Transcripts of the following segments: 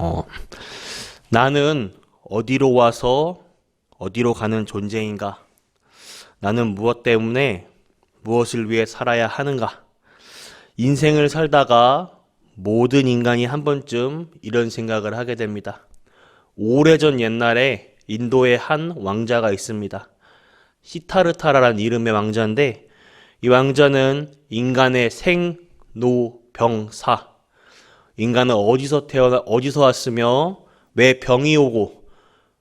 어, 나는 어디로 와서 어디로 가는 존재인가? 나는 무엇 때문에 무엇을 위해 살아야 하는가? 인생을 살다가 모든 인간이 한 번쯤 이런 생각을 하게 됩니다. 오래전 옛날에 인도에 한 왕자가 있습니다. 시타르타라는 이름의 왕자인데 이 왕자는 인간의 생, 노, 병, 사, 인간은 어디서 왔으며 왜 병이 오고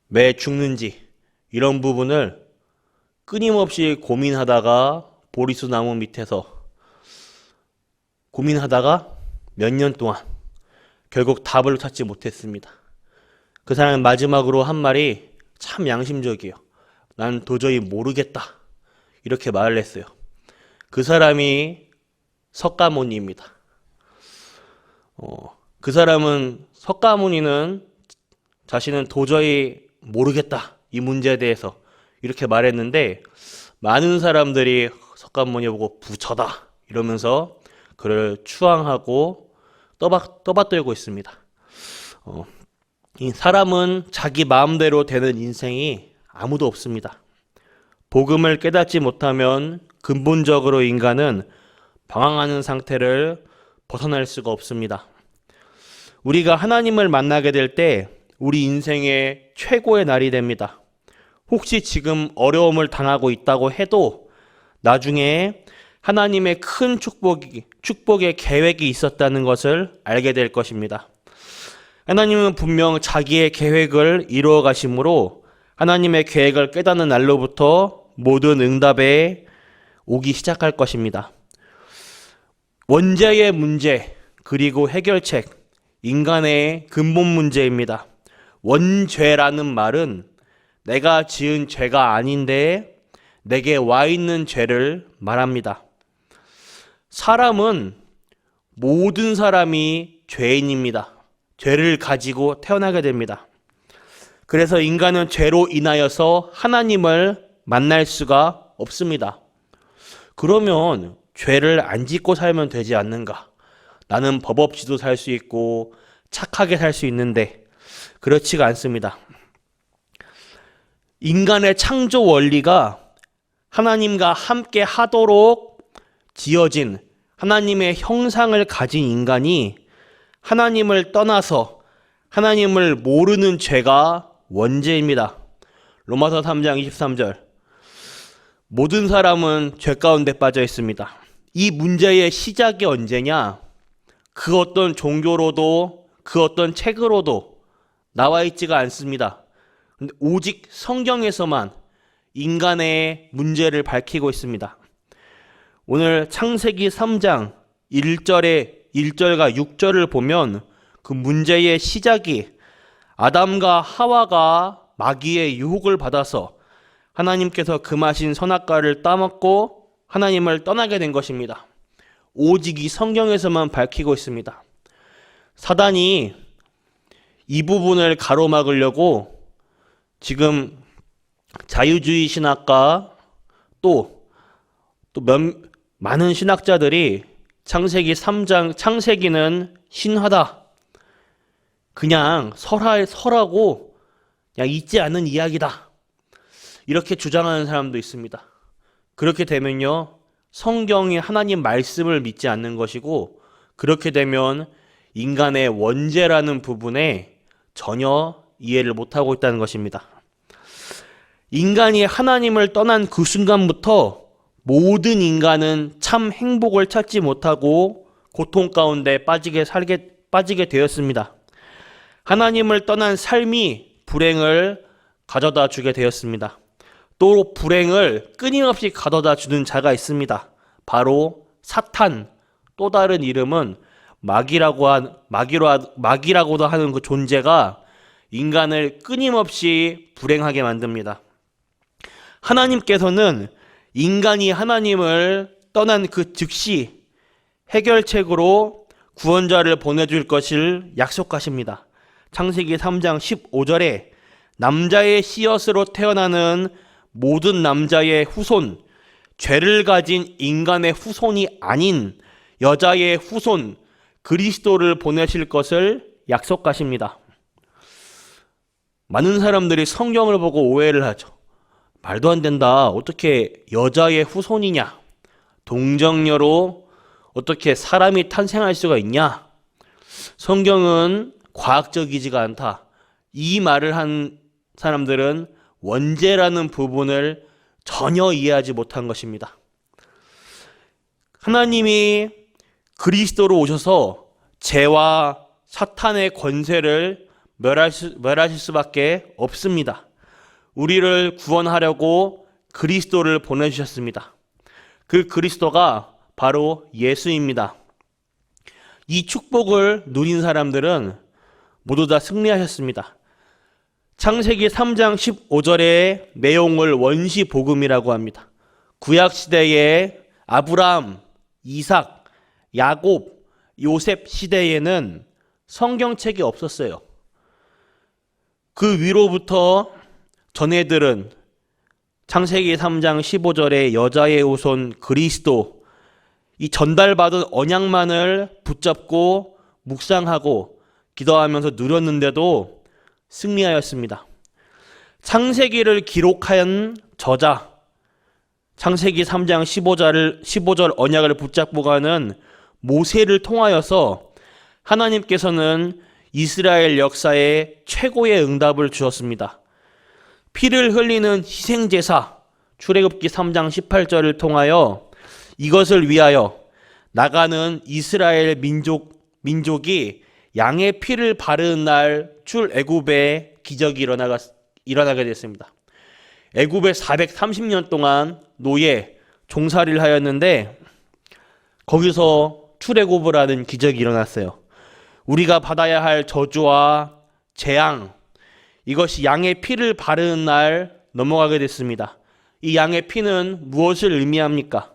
왜 죽는지 이런 부분을 끊임없이 고민하다가 보리수 나무 밑에서 고민하다가 몇 년 동안 결국 답을 찾지 못했습니다. 그 사람은 마지막으로 한 말이 참 양심적이에요. 난 도저히 모르겠다. 이렇게 말을 했어요. 그 사람이 석가모니입니다. 그 사람은 석가모니는 자신은 도저히 모르겠다. 이 문제에 대해서 이렇게 말했는데 많은 사람들이 석가모니 보고 부처다 이러면서 그를 추앙하고 떠받들고 있습니다. 이 사람은 자기 마음대로 되는 인생이 아무도 없습니다. 복음을 깨닫지 못하면 근본적으로 인간은 방황하는 상태를 벗어날 수가 없습니다. 우리가 하나님을 만나게 될 때 우리 인생의 최고의 날이 됩니다. 혹시 지금 어려움을 당하고 있다고 해도 나중에 하나님의 큰 축복의 계획이 있었다는 것을 알게 될 것입니다. 하나님은 분명 자기의 계획을 이루어 가심으로 하나님의 계획을 깨닫는 날로부터 모든 응답에 오기 시작할 것입니다. 원죄의 문제 그리고 해결책, 인간의 근본 문제입니다. 원죄라는 말은 내가 지은 죄가 아닌데 내게 와 있는 죄를 말합니다. 모든 사람이 죄인입니다. 죄를 가지고 태어나게 됩니다. 그래서 인간은 죄로 인하여서 하나님을 만날 수가 없습니다. 그러면 죄를 안 짓고 살면 되지 않는가? 나는 법 없이도 살 수 있고 착하게 살 수 있는데 그렇지가 않습니다. 인간의 창조 원리가 하나님과 함께 하도록 지어진 하나님의 형상을 가진 인간이 하나님을 떠나서 하나님을 모르는 죄가 원죄입니다. 로마서 3장 23절. 모든 사람은 죄 가운데 빠져 있습니다. 이 문제의 시작이 언제냐? 그 어떤 종교로도 그 어떤 책으로도 나와 있지가 않습니다. 근데 오직 성경에서만 인간의 문제를 밝히고 있습니다. 오늘 창세기 3장 1절과 6절을 보면 그 문제의 시작이 아담과 하와가 마귀의 유혹을 받아서 하나님께서 금하신 선악과를 따먹고 하나님을 떠나게 된 것입니다. 오직 이 성경에서만 밝히고 있습니다. 사단이 이 부분을 가로막으려고 지금 자유주의 신학과 또 많은 신학자들이 창세기 3장 창세기는 신화다. 그냥 설하고 그냥 있지 않은 이야기다. 이렇게 주장하는 사람도 있습니다. 그렇게 되면요. 성경이 하나님 말씀을 믿지 않는 것이고 그렇게 되면 인간의 원죄라는 부분에 전혀 이해를 못하고 있다는 것입니다. 인간이 하나님을 떠난 그 순간부터 모든 인간은 참 행복을 찾지 못하고 고통 가운데 빠지게 되었습니다. 하나님을 떠난 삶이 불행을 가져다 주게 되었습니다. 또 불행을 끊임없이 가져다 주는 자가 있습니다. 바로 사탄, 또 다른 이름은 마귀라고도 하는 그 존재가 인간을 끊임없이 불행하게 만듭니다. 하나님께서는 인간이 하나님을 떠난 그 즉시 해결책으로 구원자를 보내줄 것을 약속하십니다. 창세기 3장 15절에 남자의 씨앗으로 태어나는 모든 남자의 후손, 죄를 가진 인간의 후손이 아닌 여자의 후손 그리스도를 보내실 것을 약속하십니다. 많은 사람들이 성경을 보고 오해를 하죠. 말도 안 된다. 어떻게 여자의 후손이냐? 동정녀로 어떻게 사람이 탄생할 수가 있냐? 성경은 과학적이지가 않다. 이 말을 한 사람들은 원죄라는 부분을 전혀 이해하지 못한 것입니다. 하나님이 그리스도로 오셔서 죄와 사탄의 권세를 멸하실 수밖에 없습니다. 우리를 구원하려고 그리스도를 보내주셨습니다. 그 그리스도가 바로 예수입니다. 이 축복을 누린 사람들은 모두 다 승리하셨습니다. 창세기 3장 15절의 내용을 원시복음이라고 합니다. 구약시대에 아브라함, 이삭, 야곱, 요셉 시대에는 성경책이 없었어요. 그 위로부터 전해들은 창세기 3장 15절의 여자의 후손 그리스도, 이 전달받은 언약만을 붙잡고 묵상하고 기도하면서 누렸는데도 승리하였습니다. 창세기를 기록한 저자, 창세기 3장 15절 언약을 붙잡고 가는 모세를 통하여서 하나님께서는 이스라엘 역사에 최고의 응답을 주었습니다. 피를 흘리는 희생제사, 출애굽기 3장 18절을 통하여 이것을 위하여 나가는 이스라엘 민족이 양의 피를 바르는 날 출애굽의 기적이 일어나게 됐습니다. 애굽에 430년 동안 노예 종살이를 하였는데 거기서 출애굽을 하는 기적이 일어났어요. 우리가 받아야 할 저주와 재앙, 이것이 양의 피를 바르는 날 넘어가게 됐습니다. 이 양의 피는 무엇을 의미합니까?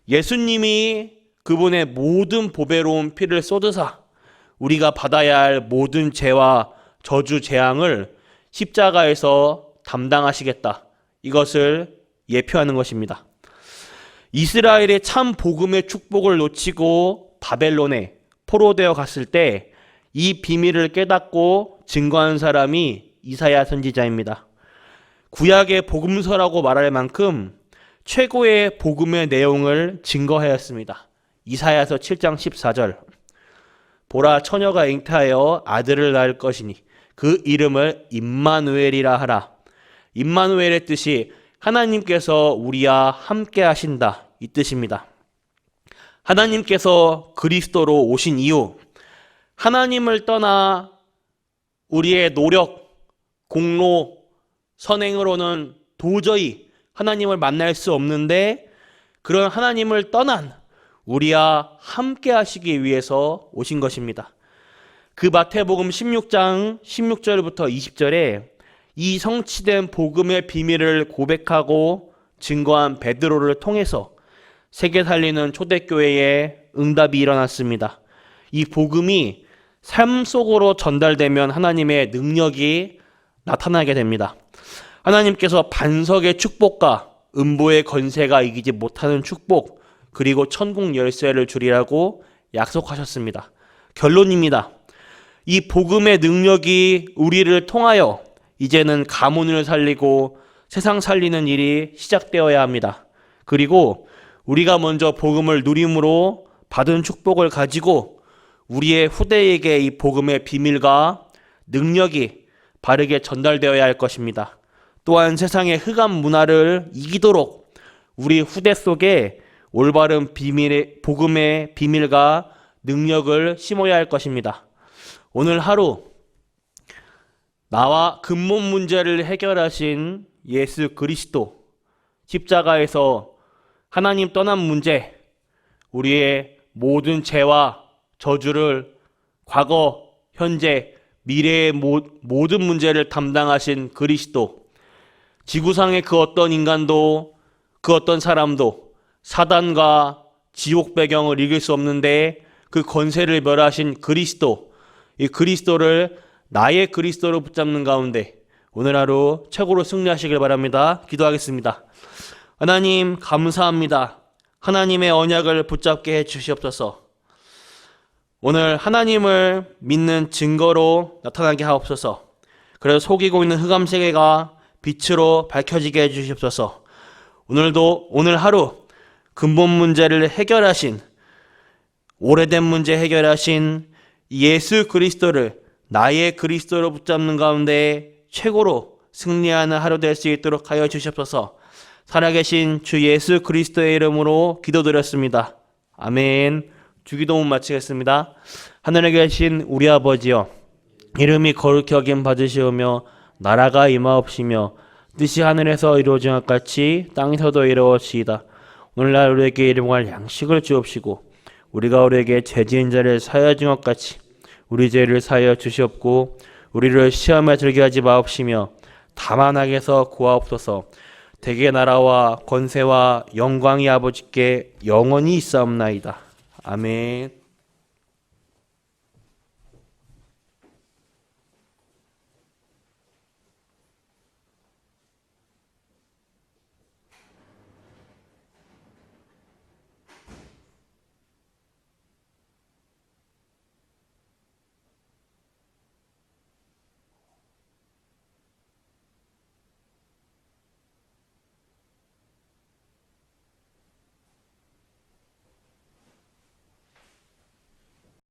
예수님이 그분의 모든 보배로운 피를 쏟으사 우리가 받아야 할 모든 죄와 저주 재앙을 십자가에서 담당하시겠다. 이것을 예표하는 것입니다. 이스라엘의 참 복음의 축복을 놓치고 바벨론에 포로되어 갔을 때 이 비밀을 깨닫고 증거한 사람이 이사야 선지자입니다. 구약의 복음서라고 말할 만큼 최고의 복음의 내용을 증거하였습니다. 이사야서 7장 14절. 보라, 처녀가 잉태하여 아들을 낳을 것이니 그 이름을 임마누엘이라 하라. 임마누엘의 뜻이 하나님께서 우리와 함께 하신다, 이 뜻입니다. 하나님께서 그리스도로 오신 이후 하나님을 떠나 우리의 노력, 공로, 선행으로는 도저히 하나님을 만날 수 없는데 그런 하나님을 떠난 우리와 함께 하시기 위해서 오신 것입니다. 그 마태복음 16장 16절부터 20절에 이 성취된 복음의 비밀을 고백하고 증거한 베드로를 통해서 세계 살리는 초대교회에 응답이 일어났습니다. 이 복음이 삶 속으로 전달되면 하나님의 능력이 나타나게 됩니다. 하나님께서 반석의 축복과 음보의 건세가 이기지 못하는 축복, 그리고 천국 열쇠를 주리라고 약속하셨습니다. 결론입니다. 이 복음의 능력이 우리를 통하여 이제는 가문을 살리고 세상 살리는 일이 시작되어야 합니다. 그리고 우리가 먼저 복음을 누림으로 받은 축복을 가지고 우리의 후대에게 이 복음의 비밀과 능력이 바르게 전달되어야 할 것입니다. 또한 세상의 흑암 문화를 이기도록 우리 후대 속에 올바른 복음의 비밀과 능력을 심어야 할 것입니다. 오늘 하루 나와 근본 문제를 해결하신 예수 그리스도, 십자가에서 하나님 떠난 문제, 우리의 모든 죄와 저주를 과거, 현재, 미래의 모든 문제를 담당하신 그리스도, 지구상의 그 어떤 인간도 그 어떤 사람도 사단과 지옥 배경을 이길 수 없는데 그 권세를 멸하신 그리스도, 이 그리스도를 나의 그리스도로 붙잡는 가운데 오늘 하루 최고로 승리하시길 바랍니다. 기도하겠습니다. 하나님 감사합니다. 하나님의 언약을 붙잡게 해주시옵소서. 오늘 하나님을 믿는 증거로 나타나게 하옵소서. 그래서 속이고 있는 흑암세계가 빛으로 밝혀지게 해주시옵소서. 오늘 하루 근본 문제를 해결하신, 오래된 문제 해결하신 예수 그리스도를 나의 그리스도로 붙잡는 가운데 최고로 승리하는 하루 될 수 있도록 하여 주시옵소서. 살아계신 주 예수 그리스도의 이름으로 기도드렸습니다. 아멘. 주기도문 마치겠습니다. 하늘에 계신 우리 아버지여, 이름이 거룩히 여김 받으시오며 나라가 임하옵시며 뜻이 하늘에서 이루어진 것 같이 땅에서도 이루어지이다. 오늘날 우리에게 일용할 양식을 주옵시고 우리가 우리에게 죄 지은 자를 사하여 준 것 같이 우리 죄를 사하여 주시옵고 우리를 시험에 들게 하지 마옵시며 다만 악에서 구하옵소서. 대개 나라와 권세와 영광이 아버지께 영원히 있사옵나이다. 아멘.